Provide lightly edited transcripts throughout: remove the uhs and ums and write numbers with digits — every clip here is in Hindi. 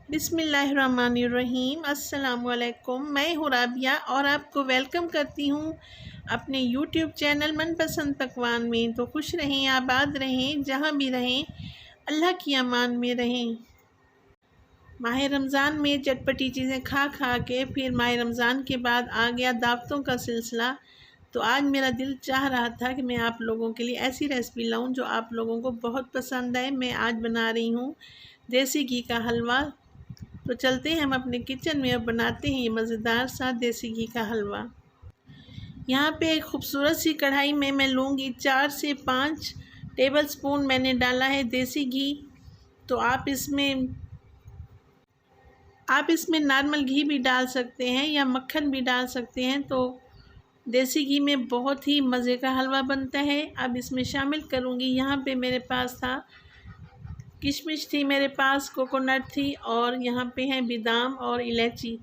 बिस्मिल्लाहिर्रहमानिर्रहीम। अस्सलामुअलैकुम। मैं हूँ राबिया और आपको वेलकम करती हूँ अपने यूट्यूब चैनल मनपसंद पकवान में। तो खुश रहें, आबाद रहें, जहाँ भी रहें अल्लाह की अमान में रहें। माह रमज़ान में चटपटी चीज़ें खा खा के फिर माह रमज़ान के बाद आ गया दावतों का सिलसिला। तो आज मेरा दिल चाह रहा था कि मैं आप लोगों के लिए ऐसी रेसिपी लाऊं जो आप लोगों को बहुत पसंद आए। मैं आज बना रही हूँ देसी घी का हलवा। तो चलते हैं हम अपने किचन में और बनाते हैं ये मज़ेदार सा देसी घी का हलवा। यहाँ पे एक खूबसूरत सी कढ़ाई में मैं लूँगी 4 से 5 टेबलस्पून मैंने डाला है देसी घी। तो आप इसमें नॉर्मल घी भी डाल सकते हैं या मक्खन भी डाल सकते हैं। तो देसी घी में बहुत ही मज़े का हलवा बनता है। अब इसमें शामिल करूँगी, यहाँ पे मेरे पास था किशमिश थी, मेरे पास कोकोनट थी और यहाँ पे हैं बादाम और इलायची।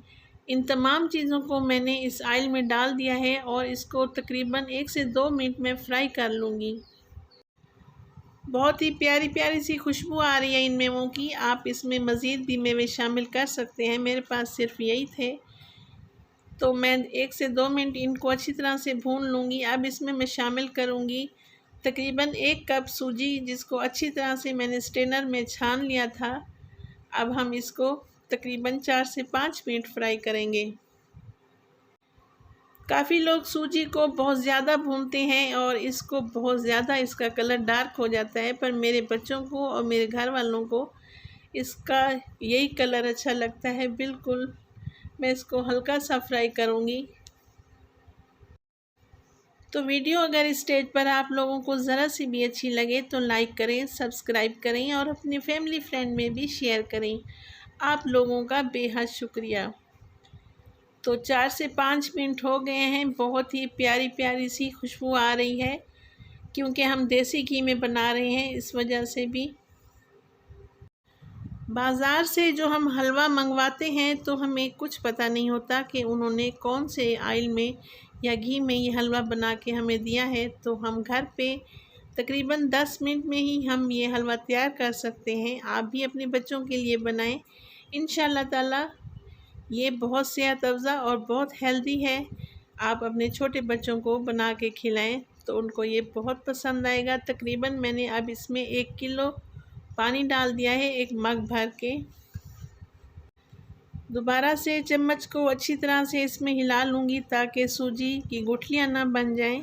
इन तमाम चीज़ों को मैंने इस ऑयल में डाल दिया है और इसको तकरीबन 1 से 2 मिनट में फ्राई कर लूँगी। बहुत ही प्यारी प्यारी सी खुशबू आ रही है इन मेवों की। आप इसमें मज़ीद भी मेवे शामिल कर सकते हैं, मेरे पास सिर्फ यही थे। तो मैं 1 से 2 मिनट इनको अच्छी तरह से भून लूँगी। अब इसमें मैं शामिल करूँगी तकरीबन 1 कप सूजी, जिसको अच्छी तरह से मैंने स्ट्रेनर में छान लिया था। अब हम इसको तकरीबन 4 से 5 मिनट फ्राई करेंगे। काफ़ी लोग सूजी को बहुत ज़्यादा भूनते हैं और इसको बहुत ज़्यादा इसका कलर डार्क हो जाता है, पर मेरे बच्चों को और मेरे घर वालों को इसका यही कलर अच्छा लगता है। बिल्कुल मैं इसको हल्का सा फ्राई करूँगी। तो वीडियो अगर इस स्टेज पर आप लोगों को ज़रा सी भी अच्छी लगे तो लाइक करें, सब्सक्राइब करें और अपने फैमिली फ्रेंड में भी शेयर करें। आप लोगों का बेहद शुक्रिया। तो 4 से 5 मिनट हो गए हैं। बहुत ही प्यारी प्यारी सी खुशबू आ रही है, क्योंकि हम देसी घी में बना रहे हैं, इस वजह से भी। बाज़ार से जो हम हलवा मंगवाते हैं तो हमें कुछ पता नहीं होता कि उन्होंने कौन से ऑयल में या घी में ये हलवा बना के हमें दिया है। तो हम घर पे तकरीबन 10 मिनट में ही हम ये हलवा तैयार कर सकते हैं। आप भी अपने बच्चों के लिए बनाएं, इंशाल्लाह ताला ये बहुत सेहत अफ़ज़ा और बहुत हेल्दी है। आप अपने छोटे बच्चों को बना के खिलाएं तो उनको ये बहुत पसंद आएगा। तकरीबन मैंने अब इसमें 1 किलो पानी डाल दिया है, 1 मग भर के। दोबारा से चम्मच को अच्छी तरह से इसमें हिला लूँगी ताकि सूजी की गुठलियाँ ना बन जाएं।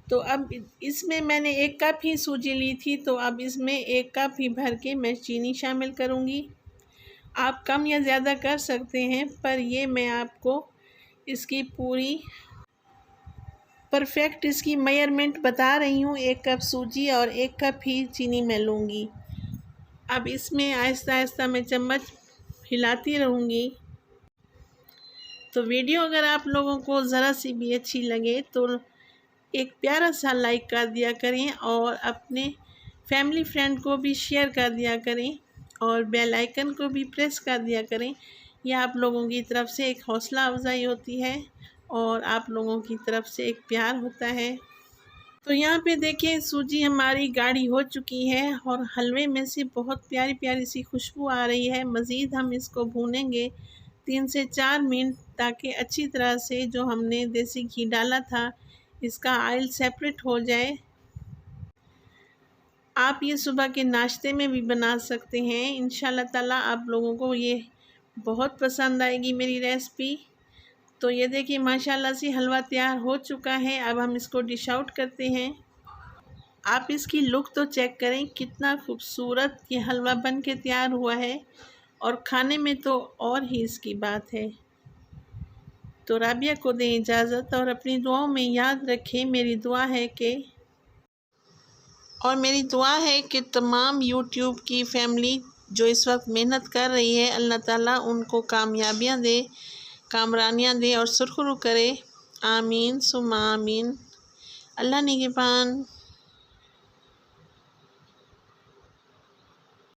तो अब इसमें मैंने 1 कप ही सूजी ली थी, तो अब इसमें 1 कप ही भर के मैं चीनी शामिल करूँगी। आप कम या ज़्यादा कर सकते हैं, पर ये मैं आपको इसकी पूरी परफेक्ट इसकी मेजरमेंट बता रही हूँ। 1 कप सूजी और 1 कप ही चीनी मैं लूँगी। अब इसमें आहिस्ता आहिस्ता मैं चम्मच हिलाती रहूँगी। तो वीडियो अगर आप लोगों को ज़रा सी भी अच्छी लगे तो एक प्यारा सा लाइक कर दिया करें और अपने फैमिली फ्रेंड को भी शेयर कर दिया करें और बेल आइकन को भी प्रेस कर दिया करें। यह आप लोगों की तरफ से एक हौसला अफजाई होती है और आप लोगों की तरफ से एक प्यार होता है। तो यहाँ पे देखिए सूजी हमारी गाढ़ी हो चुकी है और हलवे में से बहुत प्यारी प्यारी सी खुशबू आ रही है। मज़ीद हम इसको भूनेंगे 3 से 4 मिनट, ताकि अच्छी तरह से जो हमने देसी घी डाला था इसका ऑयल सेपरेट हो जाए। आप ये सुबह के नाश्ते में भी बना सकते हैं। इंशाल्लाह ताला आप लोगों को ये बहुत पसंद आएगी मेरी रेसिपी। तो ये देखिए माशाल्लाह से हलवा तैयार हो चुका है। अब हम इसको डिश आउट करते हैं। आप इसकी लुक तो चेक करें, कितना खूबसूरत ये हलवा बन के तैयार हुआ है और खाने में तो और ही इसकी बात है। तो राबिया को दें इजाज़त और अपनी दुआओं में याद रखें। मेरी दुआ है कि तमाम यूट्यूब की फैमिली जो इस वक्त मेहनत कर रही है, अल्लाह ताला उनको कामयाबियाँ दे, कामरानियाँ दे और सुरखरू करे। आमीन सुम्मा आमीन। अल्लाह निगहबान।